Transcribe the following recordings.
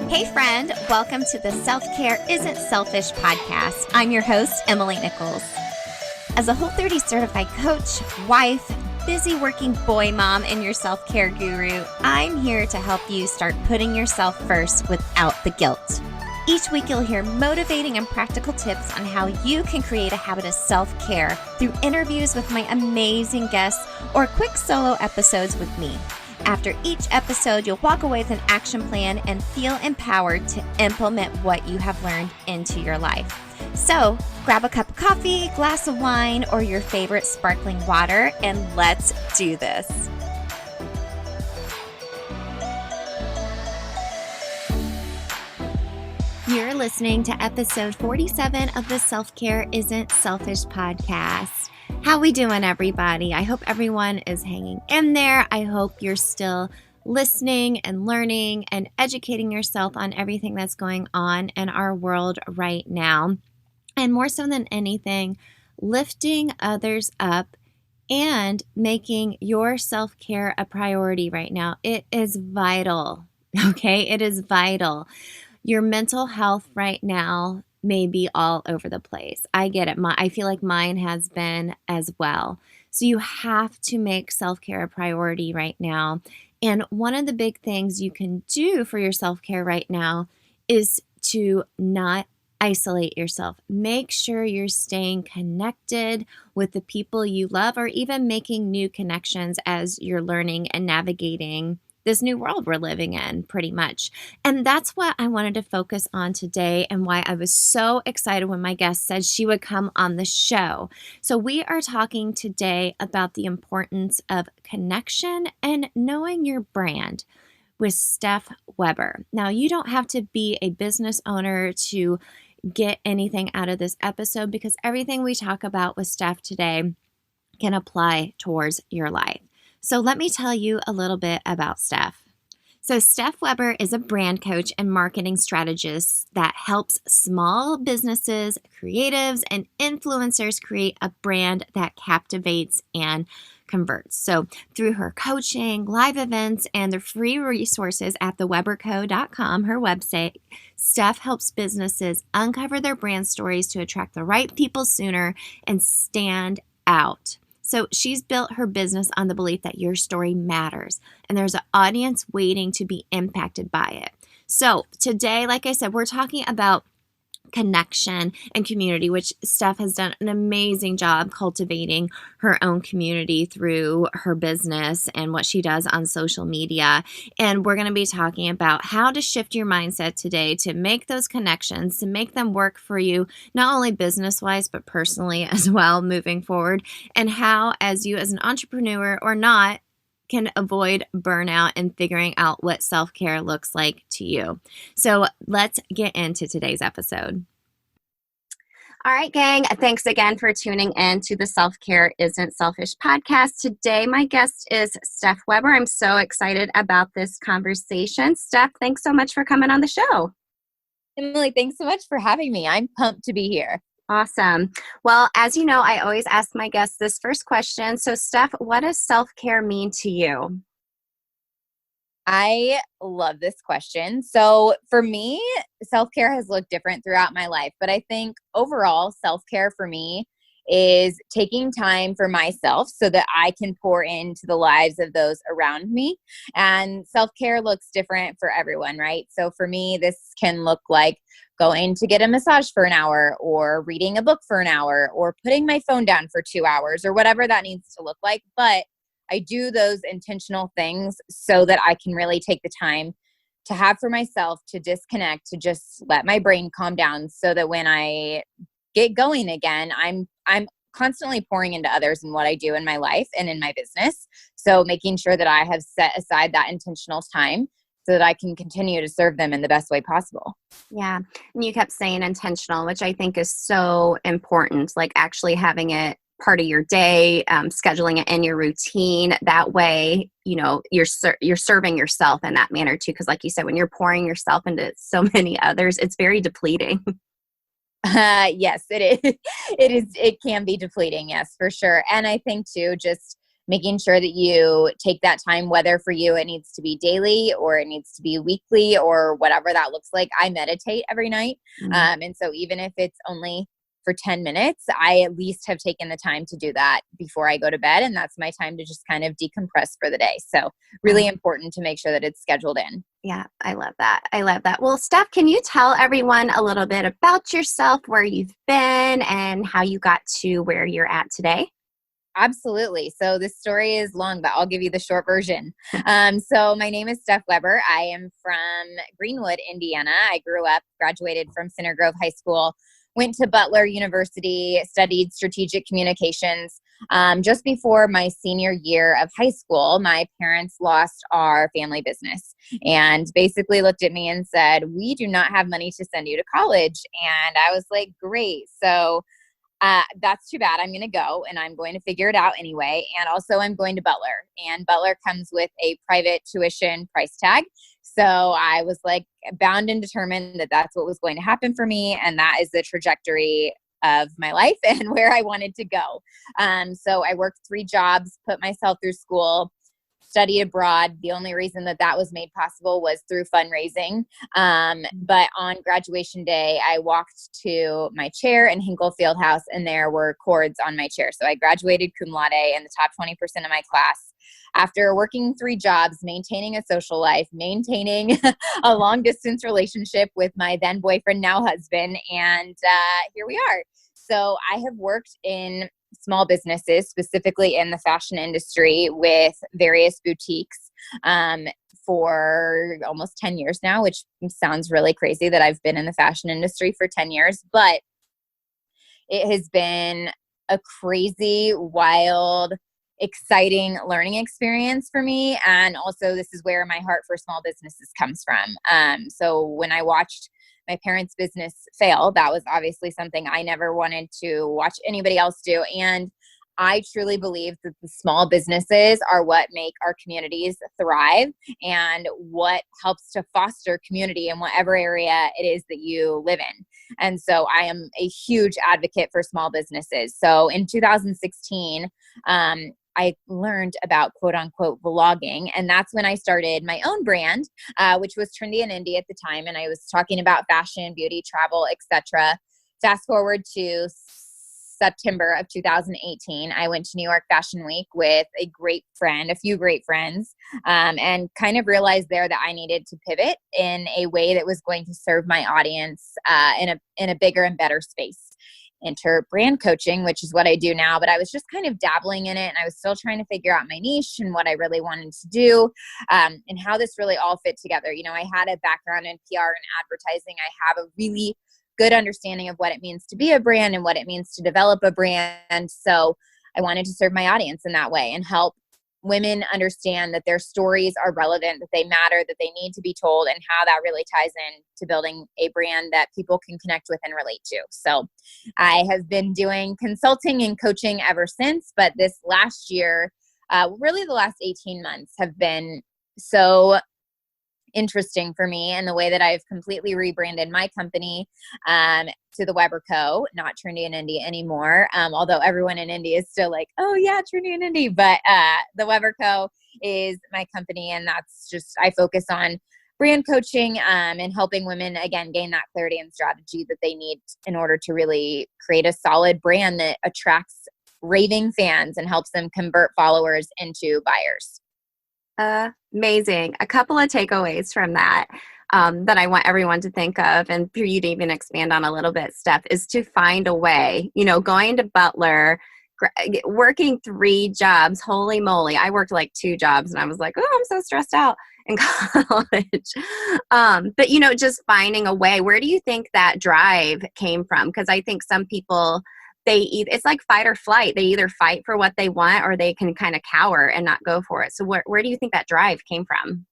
Hey friend, welcome to the Self Care Isn't Selfish podcast. I'm your host, Emily Nichols. As a Whole30 certified coach, wife, busy working boy mom, and your self-care guru, I'm here to help you start putting yourself first without the guilt. Each week you'll hear motivating and practical tips on how you can create a habit of self-care through interviews with my amazing guests or quick solo episodes with me. After each episode, you'll walk away with an action plan and feel empowered to implement what you have learned into your life. So grab a cup of coffee, glass of wine, or your favorite sparkling water, and let's do this. You're listening to episode 47 of the Self Care Isn't Selfish podcast. How we doing, everybody? I hope everyone is hanging in there. I hope you're still listening and learning and educating yourself on everything that's going on in our world right now. And more so than anything, lifting others up and making your self-care a priority right now. It is vital, okay? It is vital. Your mental health right now may be all over the place. I get it. I feel like mine has been as well. So you have to make self-care a priority right now. And one of the big things you can do for your self-care right now is to not isolate yourself. Make sure you're staying connected with the people you love, or even making new connections as you're learning and navigating this new world we're living in, pretty much. And that's what I wanted to focus on today, and why I was so excited when my guest said she would come on the show. So we are talking today about the importance of connection and knowing your brand with Steph Weber. Now, you don't have to be a business owner to get anything out of this episode, because everything we talk about with Steph today can apply towards your life. So let me tell you a little bit about Steph. So Steph Weber is a brand coach and marketing strategist that helps small businesses, creatives, and influencers create a brand that captivates and converts. So through her coaching, live events, and the free resources at theweberco.com, her website, Steph helps businesses uncover their brand stories to attract the right people sooner and stand out. So she's built her business on the belief that your story matters, and there's an audience waiting to be impacted by it. So today, like I said, we're talking about connection and community, which Steph has done an amazing job cultivating her own community through her business and what she does on social media. And we're going to be talking about how to shift your mindset today to make those connections, to make them work for you, not only business-wise, but personally as well moving forward, and how, as you as an entrepreneur or not, can avoid burnout and figuring out what self-care looks like to you. So let's get into today's episode. All right, gang. Thanks again for tuning in to the Self Care Isn't Selfish podcast. Today, my guest is Steph Weber. I'm so excited about this conversation. Steph, thanks so much for coming on the show. Emily, thanks so much for having me. I'm pumped to be here. Awesome. Well, as you know, I always ask my guests this first question. So, Steph, what does self-care mean to you? I love this question. So for me, self-care has looked different throughout my life, but I think overall self-care for me is taking time for myself so that I can pour into the lives of those around me. And self-care looks different for everyone, right? So for me, this can look like going to get a massage for an hour, or reading a book for an hour, or putting my phone down for 2 hours, or whatever that needs to look like. But I do those intentional things so that I can really take the time to have for myself, to disconnect, to just let my brain calm down, so that when I get going again, I'm constantly pouring into others in what I do in my life and in my business. So making sure that I have set aside that intentional time so that I can continue to serve them in the best way possible. Yeah. And you kept saying intentional, which I think is so important, like actually having it part of your day, scheduling it in your routine. That way, you know, you're serving yourself in that manner too. Because like you said, when you're pouring yourself into so many others, it's very depleting. Yes, it is. It can be depleting. Yes, for sure. And I think too, just making sure that you take that time, whether for you it needs to be daily or it needs to be weekly or whatever that looks like. I meditate every night. And so even if it's only for 10 minutes, I at least have taken the time to do that before I go to bed. And that's my time to just kind of decompress for the day. So really important to make sure that it's scheduled in. Yeah, I love that. I love that. Well, Steph, can you tell everyone a little bit about yourself, where you've been, and how you got to where you're at today? Absolutely. So this story is long, but I'll give you the short version. So my name is Steph Weber. I am from Greenwood, Indiana. I grew up, graduated from Center Grove High School, went to Butler University, studied strategic communications. Just before my senior year of high school, my parents lost our family business and basically looked at me and said, "We do not have money to send you to college." And I was like, "Great. So that's too bad. I'm going to go and I'm going to figure it out anyway. And also I'm going to Butler, and Butler comes with a private tuition price tag." So I was like bound and determined that that's what was going to happen for me. And that is the trajectory of my life and where I wanted to go. So I worked 3 jobs, put myself through school, study abroad. The only reason that that was made possible was through fundraising. But on graduation day, I walked to my chair in Hinkle Fieldhouse, and there were cords on my chair. So I graduated cum laude in the top 20% of my class. After working 3 jobs, maintaining a social life, maintaining a long distance relationship with my then boyfriend, now husband, and here we are. So I have worked in small businesses, specifically in the fashion industry, with various boutiques for almost 10 years now, which sounds really crazy that I've been in the fashion industry for 10 years, but it has been a crazy, wild, exciting learning experience for me. And also this is where my heart for small businesses comes from. So when I watched my parents' business fail, that was obviously something I never wanted to watch anybody else do. And I truly believe that the small businesses are what make our communities thrive and what helps to foster community in whatever area it is that you live in. And so I am a huge advocate for small businesses. So in 2016, I learned about quote unquote vlogging. And that's when I started my own brand, which was Trendy and Indie at the time. And I was talking about fashion, beauty, travel, etc. Fast forward to September of 2018, I went to New York Fashion Week with a few great friends, and kind of realized there that I needed to pivot in a way that was going to serve my audience in a bigger and better space. Enter brand coaching, which is what I do now, but I was just kind of dabbling in it, and I was still trying to figure out my niche and what I really wanted to do, and how this really all fit together. You know, I had a background in PR and advertising. I have a really good understanding of what it means to be a brand and what it means to develop a brand. So I wanted to serve my audience in that way and help women understand that their stories are relevant, that they matter, that they need to be told, and how that really ties in to building a brand that people can connect with and relate to. So I have been doing consulting and coaching ever since, but this last year, really the last 18 months have been so interesting for me, and the way that I've completely rebranded my company to the Weber Co., not Trendy and Indie anymore. Although everyone in Indie is still like, "Oh yeah, Trendy and Indie," but the Weber Co. is my company, and that's just, I focus on brand coaching and helping women again gain that clarity and strategy that they need in order to really create a solid brand that attracts raving fans and helps them convert followers into buyers. Amazing. A couple of takeaways from that that I want everyone to think of, and for you to even expand on a little bit, Steph, is to find a way. You know, going to Butler, working 3 jobs, holy moly. I worked like 2 jobs and I was like, oh, I'm so stressed out in college. But, you know, just finding a way. Where do you think that drive came from? Because I think some people, it's like fight or flight. They either fight for what they want or they can kind of cower and not go for it. So where do you think that drive came from?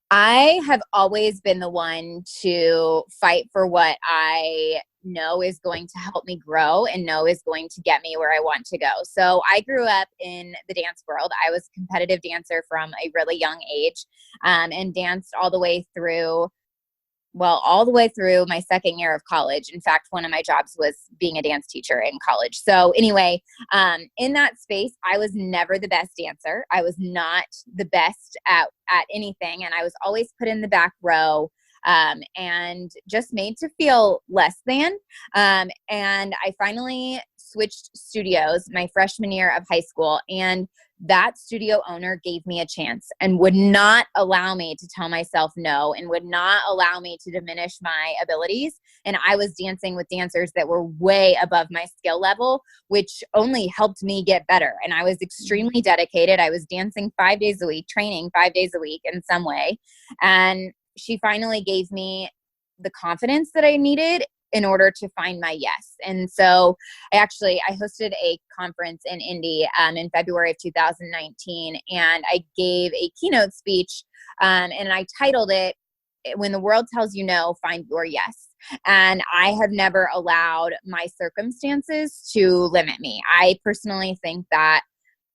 I have always been the one to fight for what I know is going to help me grow and know is going to get me where I want to go. So I grew up in the dance world. I was a competitive dancer from a really young age, and danced all the way through well, all the way through my second year of college. In fact, one of my jobs was being a dance teacher in college. So anyway, in that space, I was never the best dancer. I was not the best at anything. And I was always put in the back row, and just made to feel less than. And I finally switched studios my freshman year of high school, and that studio owner gave me a chance and would not allow me to tell myself no, and would not allow me to diminish my abilities. And I was dancing with dancers that were way above my skill level, which only helped me get better. And I was extremely dedicated. I was dancing 5 days a week, training 5 days a week in some way. And she finally gave me the confidence that I needed in order to find my yes. And so I hosted a conference in Indy in February of 2019, and I gave a keynote speech, and I titled it, "When the World Tells You No, Find Your Yes." And I have never allowed my circumstances to limit me. I personally think that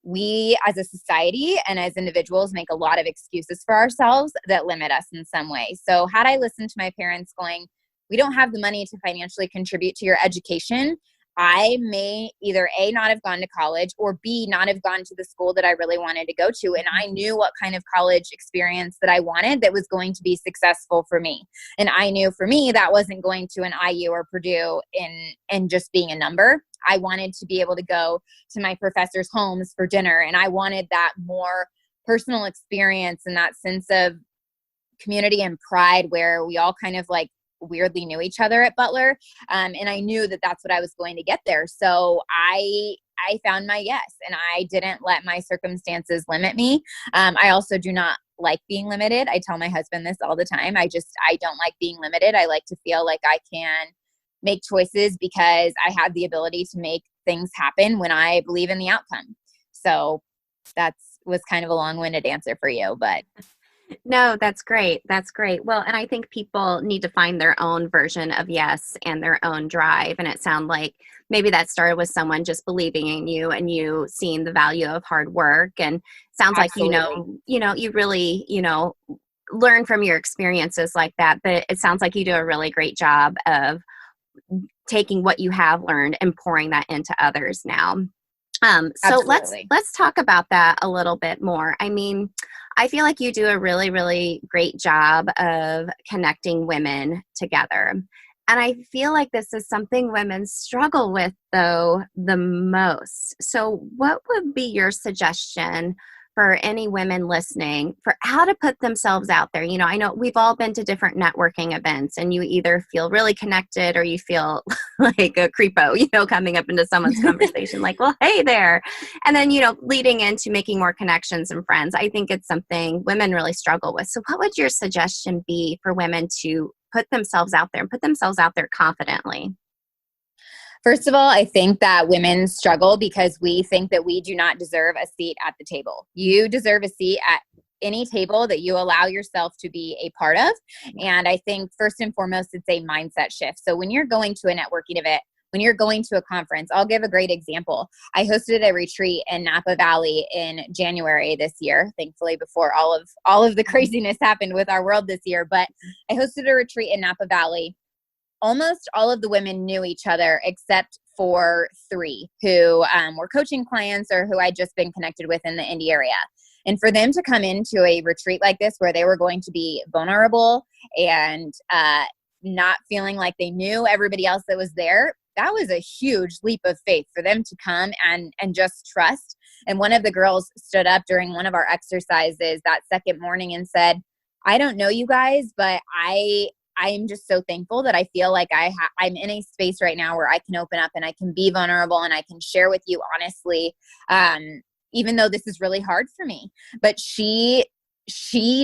we as a society and as individuals make a lot of excuses for ourselves that limit us in some way. So had I listened to my parents going, "We don't have the money to financially contribute to your education," I may either A, not have gone to college, or B, not have gone to the school that I really wanted to go to. And I knew what kind of college experience that I wanted that was going to be successful for me. And I knew for me that wasn't going to an IU or Purdue in just being a number. I wanted to be able to go to my professors' homes for dinner. And I wanted that more personal experience and that sense of community and pride where we all kind of like weirdly knew each other at Butler. And I knew that that's what I was going to get there. So I found my yes, and I didn't let my circumstances limit me. I also do not like being limited. I tell my husband this all the time. I don't like being limited. I like to feel like I can make choices because I have the ability to make things happen when I believe in the outcome. So was kind of a long-winded answer for you, but No, that's great. That's great. Well, and I think people need to find their own version of yes and their own drive. And it sounds like maybe that started with someone just believing in you and you seeing the value of hard work. And sounds absolutely. like, you really, learn from your experiences like that. But it sounds like you do a really great job of taking what you have learned and pouring that into others now. So let's talk about that a little bit more. I mean, I feel like you do a really, really great job of connecting women together. And I feel like this is something women struggle with, though, the most. So what would be your suggestion for any women listening for how to put themselves out there? I know we've all been to different networking events, and you either feel really connected or you feel like a creepo, coming up into someone's conversation like, well, hey there. And then, leading into making more connections and friends. I think it's something women really struggle with. So what would your suggestion be for women to put themselves out there and put themselves out there confidently? First of all, I think that women struggle because we think that we do not deserve a seat at the table. You deserve a seat at any table that you allow yourself to be a part of. And I think first and foremost, it's a mindset shift. So when you're going to a networking event, when you're going to a conference, I'll give a great example. I hosted a retreat in Napa Valley in January this year, thankfully before all of the craziness happened with our world this year. But I hosted a retreat in Napa Valley. Almost all of the women knew each other except for 3 who were coaching clients or who I'd just been connected with in the Indy area. And for them to come into a retreat like this where they were going to be vulnerable and not feeling like they knew everybody else that was there, that was a huge leap of faith for them to come and just trust. And one of the girls stood up during one of our exercises that second morning and said, "I don't know you guys, but I am just so thankful that I feel like I'm in a space right now where I can open up and I can be vulnerable and I can share with you honestly, even though this is really hard for me." But she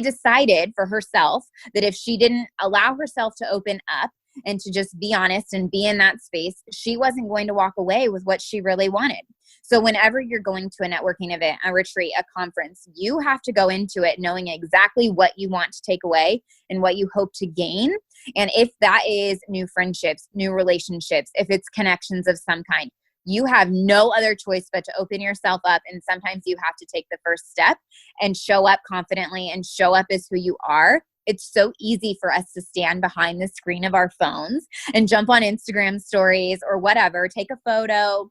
decided for herself that if she didn't allow herself to open up and to just be honest and be in that space, she wasn't going to walk away with what she really wanted. So whenever you're going to a networking event, a retreat, a conference, you have to go into it knowing exactly what you want to take away and what you hope to gain. And if that is new friendships, new relationships, if it's connections of some kind, you have no other choice but to open yourself up. And sometimes you have to take the first step and show up confidently and show up as who you are it's so easy for us to stand behind the screen of our phones and jump on Instagram stories or whatever, take a photo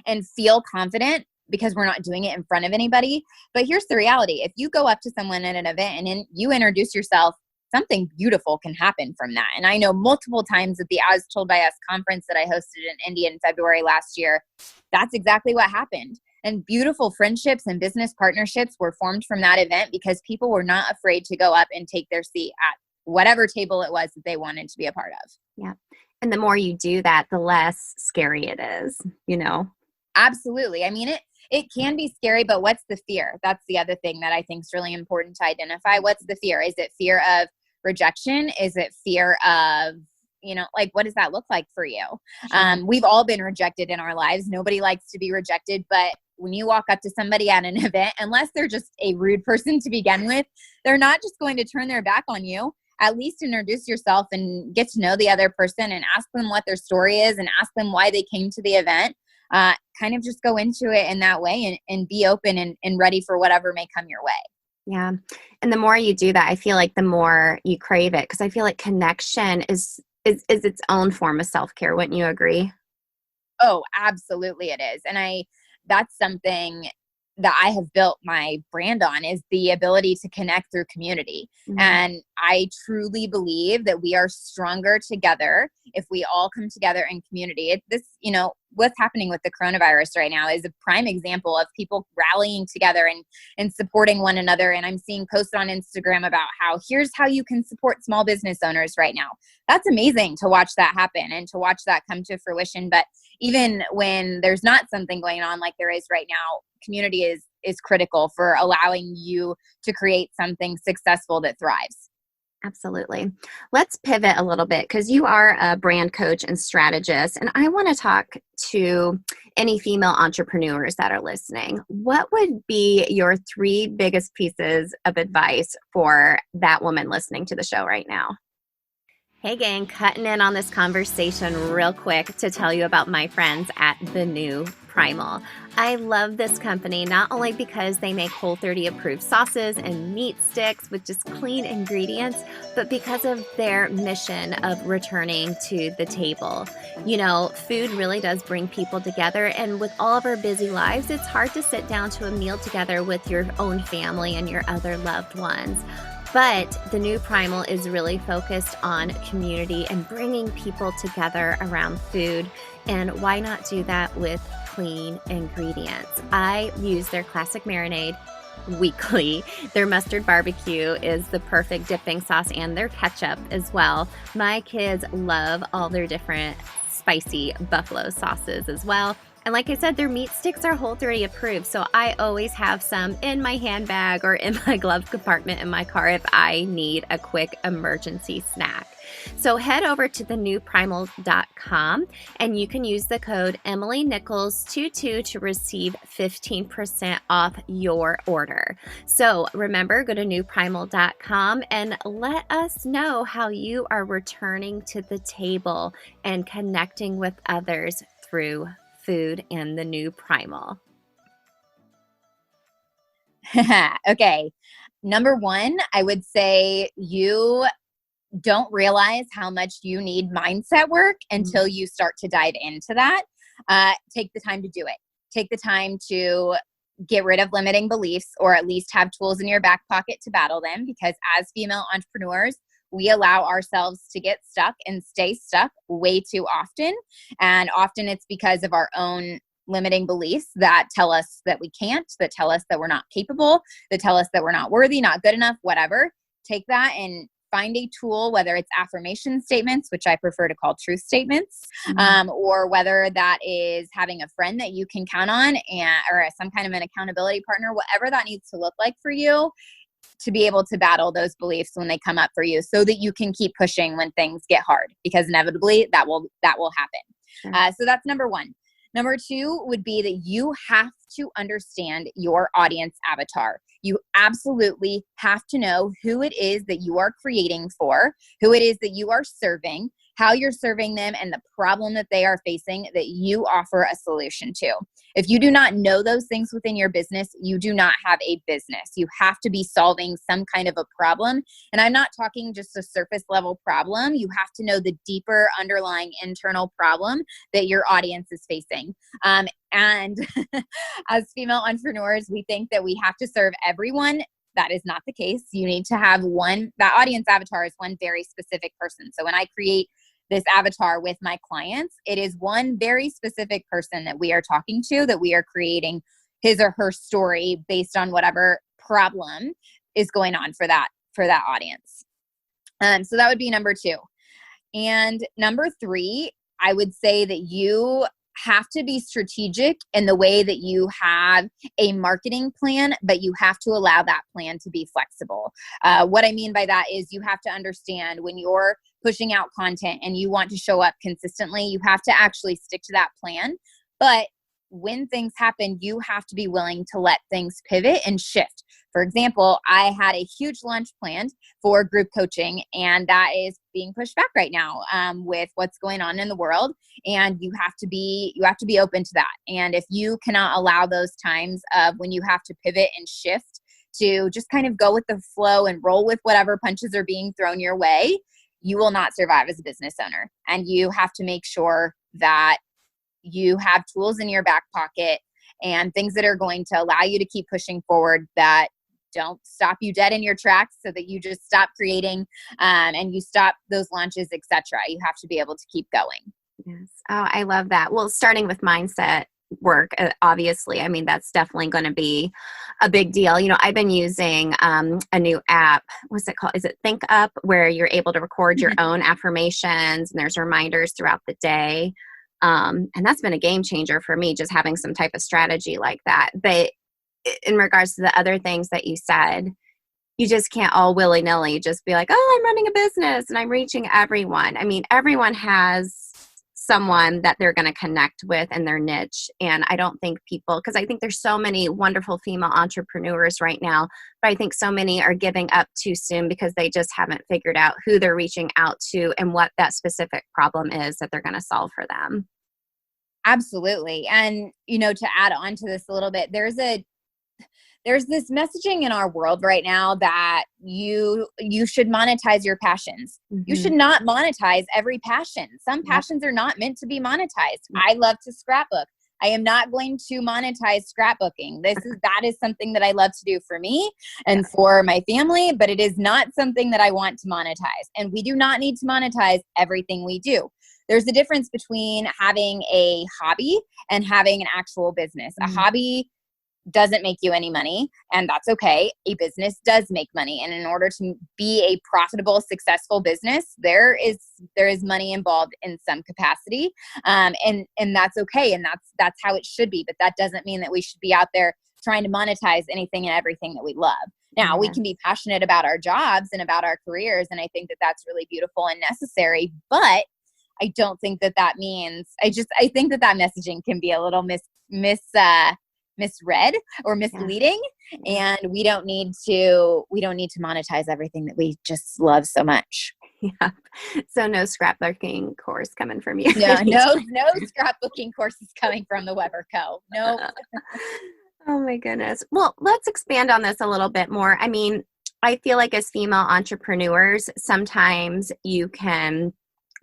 and feel confident because we're not doing it in front of anybody. But here's the reality. If you go up to someone at an event and you introduce yourself, something beautiful can happen from that. And I know multiple times at the As Told by Us conference that I hosted in India in February last year, that's exactly what happened. And beautiful friendships and business partnerships were formed from that event because people were not afraid to go up and take their seat at whatever table it was that they wanted to be a part of. Yeah. And the more you do that, the less scary it is, you know? Absolutely. I mean, it can be scary, but what's the fear? That's the other thing that I think is really important to identify. What's the fear? Is it fear of rejection? Is it fear of, like, what does that look like for you? Sure. We've all been rejected in our lives. Nobody likes to be rejected, but when you walk up to somebody at an event, unless they're just a rude person to begin with, they're not just going to turn their back on you. At least introduce yourself and get to know the other person and ask them what their story is and ask them why they came to the event. Kind of just go into it in that way and be open and ready for whatever may come your way. Yeah. And the more you do that, I feel like the more you crave it, because I feel like connection is its own form of self-care. Wouldn't you agree? Oh, absolutely it is. And that's something that I have built my brand on, is the ability to connect through community. Mm-hmm. And I truly believe that we are stronger together if we all come together in community. What's happening with the coronavirus right now is a prime example of people rallying together and supporting one another. And I'm seeing posts on Instagram about here's how you can support small business owners right now. That's amazing to watch that happen and to watch that come to fruition. But even when there's not something going on like there is right now, community is critical for allowing you to create something successful that thrives. Absolutely. Let's pivot a little bit, because you are a brand coach and strategist, and I want to talk to any female entrepreneurs that are listening. What would be your 3 biggest pieces of advice for that woman listening to the show right now? Hey gang, cutting in on this conversation real quick to tell you about my friends at The New Primal. I love this company not only because they make Whole30 approved sauces and meat sticks with just clean ingredients, but because of their mission of returning to the table. Food really does bring people together, and with all of our busy lives, it's hard to sit down to a meal together with your own family and your other loved ones. But The New Primal is really focused on community and bringing people together around food. And why not do that with clean ingredients? I use their classic marinade weekly. Their mustard barbecue is the perfect dipping sauce, and their ketchup as well. My kids love all their different spicy buffalo sauces as well. And like I said, their meat sticks are Whole30 approved, so I always have some in my handbag or in my glove compartment in my car if I need a quick emergency snack. So head over to thenewprimal.com and you can use the code EmilyNichols22 to receive 15% off your order. So remember, go to newprimal.com and let us know how you are returning to the table and connecting with others through food and The New Primal. Okay. Number 1, I would say you don't realize how much you need mindset work until you start to dive into that. Take the time to do it. Take the time to get rid of limiting beliefs, or at least have tools in your back pocket to battle them, because as female entrepreneurs, we allow ourselves to get stuck and stay stuck way too often. And often it's because of our own limiting beliefs that tell us that we can't, that tell us that we're not capable, that tell us that we're not worthy, not good enough, whatever. Take that and find a tool, whether it's affirmation statements, which I prefer to call truth statements, or whether that is having a friend that you can count on, or some kind of an accountability partner, whatever that needs to look like for you, to be able to battle those beliefs when they come up for you, so that you can keep pushing when things get hard, because inevitably that will happen. Sure. So that's number 1. Number 2 would be that you have to understand your audience avatar. You absolutely have to know who it is that you are creating for, who it is that you are serving, how you're serving them, and the problem that they are facing that you offer a solution to. If you do not know those things within your business, you do not have a business. You have to be solving some kind of a problem. And I'm not talking just a surface level problem. You have to know the deeper underlying internal problem that your audience is facing. And as female entrepreneurs, we think that we have to serve everyone. That is not the case. You need to have that audience avatar is one very specific person. So when I create this avatar with my clients, it is one very specific person that we are talking to, that we are creating his or her story based on whatever problem is going on for that audience. So that would be number 2. And number 3, I would say that you have to be strategic in the way that you have a marketing plan, but you have to allow that plan to be flexible. What I mean by that is you have to understand when you're pushing out content and you want to show up consistently, you have to actually stick to that plan. But when things happen, you have to be willing to let things pivot and shift. For example, I had a huge launch planned for group coaching, and that is being pushed back right now with what's going on in the world. And you have to be open to that. And if you cannot allow those times of when you have to pivot and shift to just kind of go with the flow and roll with whatever punches are being thrown your way, you will not survive as a business owner. And you have to make sure that you have tools in your back pocket and things that are going to allow you to keep pushing forward, that don't stop you dead in your tracks, so that you just stop creating and you stop those launches, etc. You have to be able to keep going. Yes. Oh, I love that. Well, starting with mindset work, obviously, I mean, that's definitely going to be a big deal. You know, I've been using a new app. What's it called? Is it Think Up, where you're able to record your own affirmations and there's reminders throughout the day. And that's been a game changer for me, just having some type of strategy like that. But in regards to the other things that you said, you just can't all willy-nilly just be like, oh, I'm running a business and I'm reaching everyone. I mean, everyone has someone that they're going to connect with in their niche. And I don't think people, because I think there's so many wonderful female entrepreneurs right now, but I think so many are giving up too soon because they just haven't figured out who they're reaching out to and what that specific problem is that they're going to solve for them. Absolutely. And, you know, to add on to this a little bit, there's this messaging in our world right now that you should monetize your passions. Mm-hmm. You should not monetize every passion. Some passions are not meant to be monetized. I love to scrapbook. I am not going to monetize scrapbooking. That is something that I love to do for me and for my family, but it is not something that I want to monetize. And we do not need to monetize everything we do. There's a difference between having a hobby and having an actual business. Mm-hmm. A hobby doesn't make you any money, and that's okay. A business does make money. And in order to be a profitable, successful business, there is money involved in some capacity. And that's okay. And that's how it should be. But that doesn't mean that we should be out there trying to monetize anything and everything that we love. Now, we can be passionate about our jobs and about our careers. And I think that that's really beautiful and necessary. But I don't think that means, I think that messaging can be a little misread or misleading. Yeah. And we don't need to monetize everything that we just love so much. Yeah. So no scrapbooking course coming from you. No scrapbooking courses coming from the Weber Co. No. Oh my goodness. Well, let's expand on this a little bit more. I mean, I feel like as female entrepreneurs, sometimes you can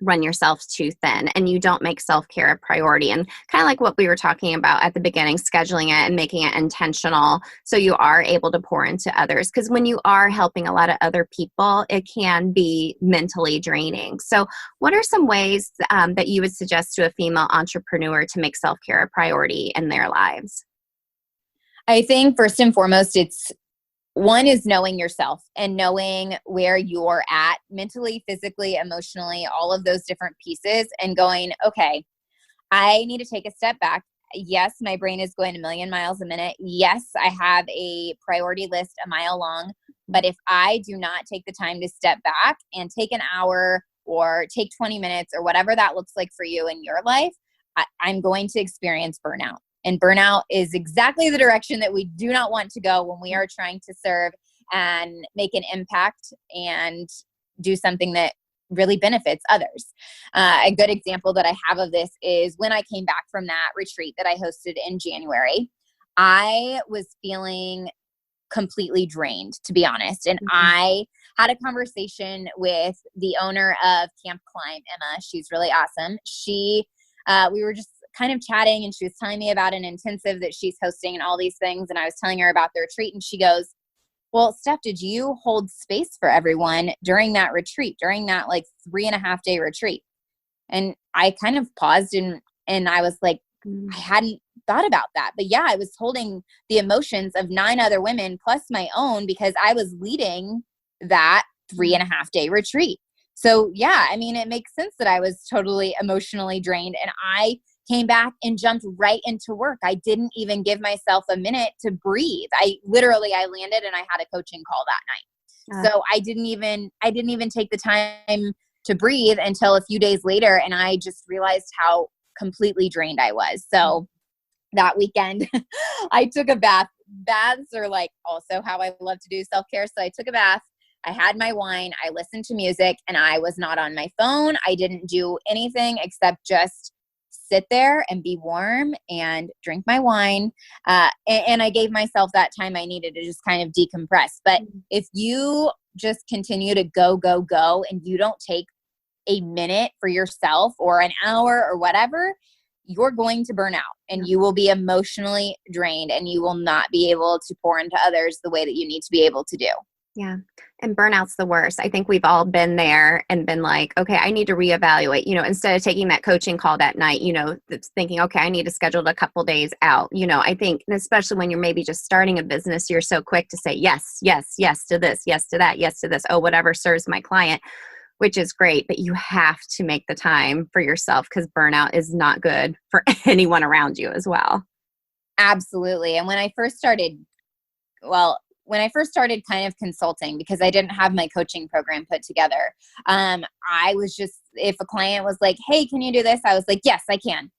run yourself too thin and you don't make self-care a priority. And kind of like what we were talking about at the beginning, scheduling it and making it intentional so you are able to pour into others. Because when you are helping a lot of other people, it can be mentally draining. So what are some ways that you would suggest to a female entrepreneur to make self-care a priority in their lives? I think first and foremost, one is knowing yourself and knowing where you're at mentally, physically, emotionally, all of those different pieces, and going, okay, I need to take a step back. Yes, my brain is going a million miles a minute. Yes, I have a priority list a mile long. But if I do not take the time to step back and take an hour or take 20 minutes or whatever that looks like for you in your life, I'm going to experience burnout. And burnout is exactly the direction that we do not want to go when we are trying to serve and make an impact and do something that really benefits others. A good example that I have of this is when I came back from that retreat that I hosted in January, I was feeling completely drained, to be honest. And I had a conversation with the owner of Camp Climb, Emma. She's really awesome. We were just kind of chatting, and she was telling me about an intensive that she's hosting and all these things. And I was telling her about the retreat, and she goes, well, Steph, did you hold space for everyone during that retreat, during that like 3.5-day retreat? And I kind of paused and I was like, I hadn't thought about that. But yeah, I was holding the emotions of 9 other women plus my own because I was leading that 3.5-day retreat. So yeah, I mean, it makes sense that I was totally emotionally drained, and I came back and jumped right into work. I didn't even give myself a minute to breathe. I landed and I had a coaching call that night. So I didn't even take the time to breathe until a few days later. And I just realized how completely drained I was. So that weekend I took a bath. Baths are like also how I love to do self-care. So I took a bath. I had my wine. I listened to music, and I was not on my phone. I didn't do anything except just sit there and be warm and drink my wine. And I gave myself that time I needed to just kind of decompress. But if you just continue to go, go, go, and you don't take a minute for yourself or an hour or whatever, you're going to burn out, and you will be emotionally drained, and you will not be able to pour into others the way that you need to be able to do. Yeah. And burnout's the worst. I think we've all been there and been like, okay, I need to reevaluate, instead of taking that coaching call that night, thinking, okay, I need to schedule a couple days out. I think, and especially when you're maybe just starting a business, you're so quick to say, yes, yes, yes to this, yes to that, yes to this. Oh, whatever serves my client, which is great. But you have to make the time for yourself, because burnout is not good for anyone around you as well. Absolutely. And when I first started kind of consulting, because I didn't have my coaching program put together, I was just, if a client was like, hey, can you do this? I was like, yes, I can.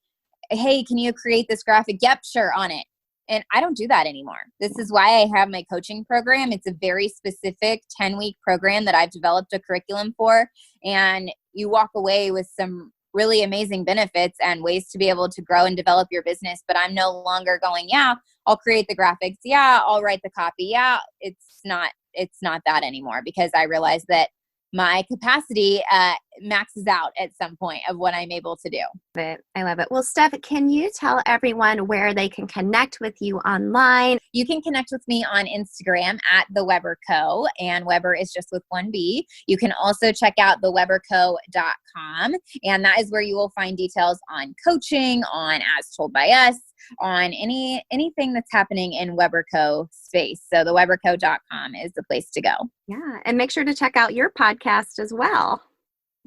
Hey, can you create this graphic? Yep, sure, on it. And I don't do that anymore. This is why I have my coaching program. It's a very specific 10-week program that I've developed a curriculum for. And you walk away with some really amazing benefits and ways to be able to grow and develop your business. But I'm no longer going, yeah, I'll create the graphics. Yeah, I'll write the copy. Yeah, it's not that anymore, because I realized that my capacity maxes out at some point of what I'm able to do. I love it. Well, Steph, can you tell everyone where they can connect with you online? You can connect with me on Instagram at The Weber Co. And Weber is just with one B. You can also check out theweberco.com. And that is where you will find details on coaching, on As Told by Us, on anything that's happening in Weber Co space. So theweberco.com is the place to go. Yeah. And make sure to check out your podcast as well.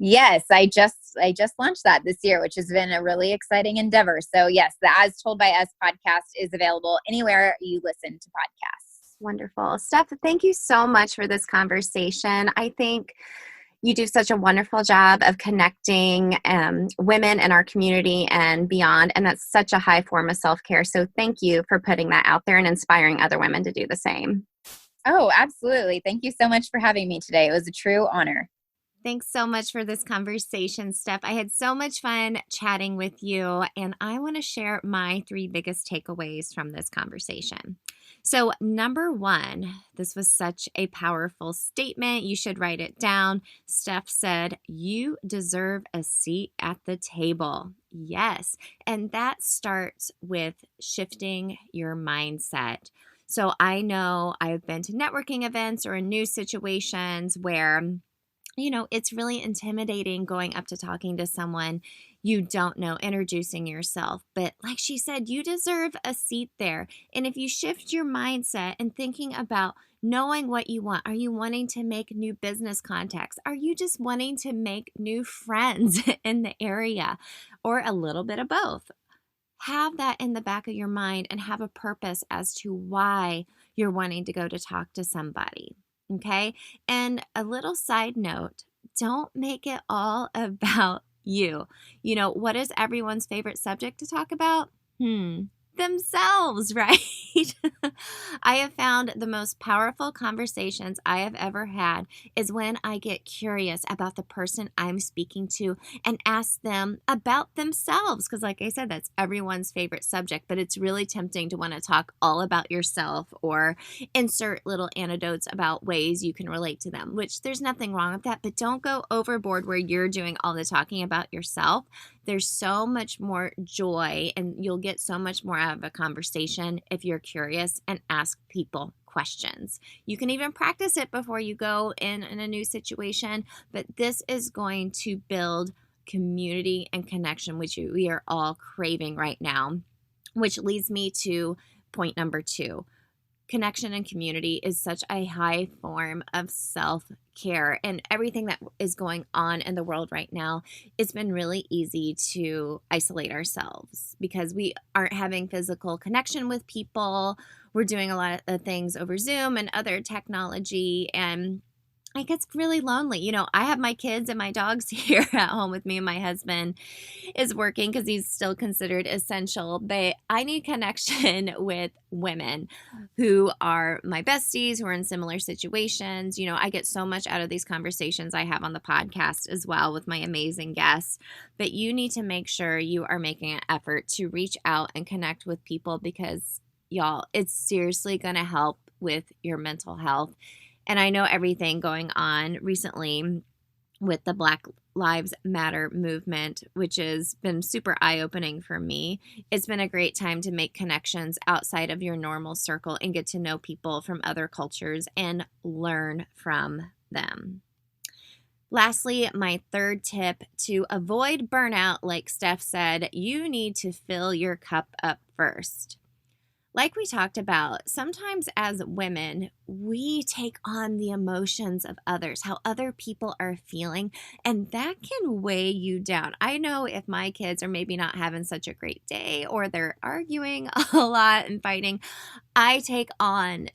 Yes, I just launched that this year, which has been a really exciting endeavor. So yes, the As Told by Us podcast is available anywhere you listen to podcasts. Wonderful. Steph, thank you so much for this conversation. I think you do such a wonderful job of connecting women in our community and beyond. And that's such a high form of self-care. So thank you for putting that out there and inspiring other women to do the same. Oh, absolutely. Thank you so much for having me today. It was a true honor. Thanks so much for this conversation, Steph. I had so much fun chatting with you, and I want to share my 3 biggest takeaways from this conversation. So, number 1, this was such a powerful statement. You should write it down. Steph said, you deserve a seat at the table. Yes. And that starts with shifting your mindset. So I know I've been to networking events or in new situations where it's really intimidating going up to talking to someone you don't know, introducing yourself. But like she said, you deserve a seat there. And if you shift your mindset and thinking about knowing what you want, are you wanting to make new business contacts? Are you just wanting to make new friends in the area, or a little bit of both? Have that in the back of your mind and have a purpose as to why you're wanting to go to talk to somebody. Okay. And a little side note, don't make it all about you. What is everyone's favorite subject to talk about? Themselves, right? right? I have found the most powerful conversations I have ever had is when I get curious about the person I'm speaking to and ask them about themselves. Because, like I said, that's everyone's favorite subject, but it's really tempting to want to talk all about yourself or insert little anecdotes about ways you can relate to them, which there's nothing wrong with that, but don't go overboard where you're doing all the talking about yourself. There's so much more joy and you'll get so much more out of a conversation if you're curious and ask people questions. You can even practice it before you go in a new situation, but this is going to build community and connection, which we are all craving right now, which leads me to point number 2. Connection and community is such a high form of self-care, and everything that is going on in the world right now, it's been really easy to isolate ourselves because we aren't having physical connection with people. We're doing a lot of things over Zoom and other technology, and it gets really lonely. I have my kids and my dogs here at home with me, and my husband is working because he's still considered essential. But I need connection with women who are my besties, who are in similar situations. I get so much out of these conversations I have on the podcast as well with my amazing guests. But you need to make sure you are making an effort to reach out and connect with people because, y'all, it's seriously going to help with your mental health. And I know everything going on recently with the Black Lives Matter movement, which has been super eye-opening for me. It's been a great time to make connections outside of your normal circle and get to know people from other cultures and learn from them. Lastly, my third tip to avoid burnout, like Steph said, you need to fill your cup up first. Like we talked about, sometimes as women, we take on the emotions of others, how other people are feeling, and that can weigh you down. I know if my kids are maybe not having such a great day or they're arguing a lot and fighting, I take on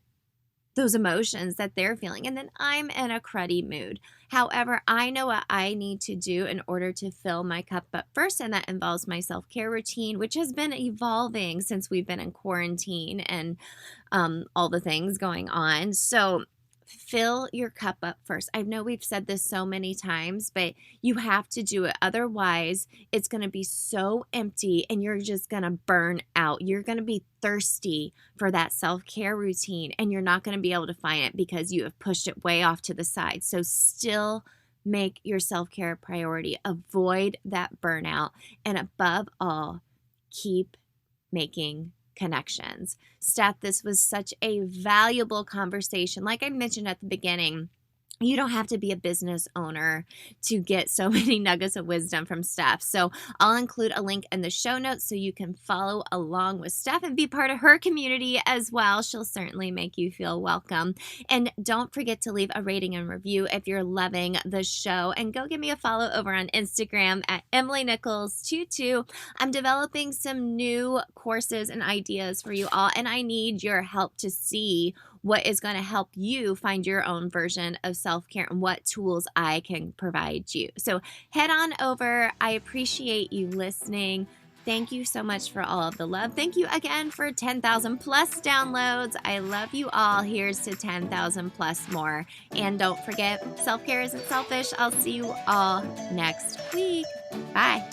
those emotions that they're feeling, and then I'm in a cruddy mood. However, I know what I need to do in order to fill my cup up first, and that involves my self-care routine, which has been evolving since we've been in quarantine and all the things going on. So fill your cup up first. I know we've said this so many times, but you have to do it. Otherwise, it's going to be so empty and you're just going to burn out. You're going to be thirsty for that self-care routine and you're not going to be able to find it because you have pushed it way off to the side. So still make your self-care a priority. Avoid that burnout. And above all, keep making connections. Steph, this was such a valuable conversation. Like I mentioned at the beginning, you don't have to be a business owner to get so many nuggets of wisdom from Steph. So I'll include a link in the show notes so you can follow along with Steph and be part of her community as well. She'll certainly make you feel welcome. And don't forget to leave a rating and review if you're loving the show. And go give me a follow over on Instagram at EmilyNichols22. I'm developing some new courses and ideas for you all, and I need your help to see what is going to help you find your own version of self-care and what tools I can provide you. So head on over. I appreciate you listening. Thank you so much for all of the love. Thank you again for 10,000 plus downloads. I love you all. Here's to 10,000 plus more. And don't forget, self-care isn't selfish. I'll see you all next week. Bye.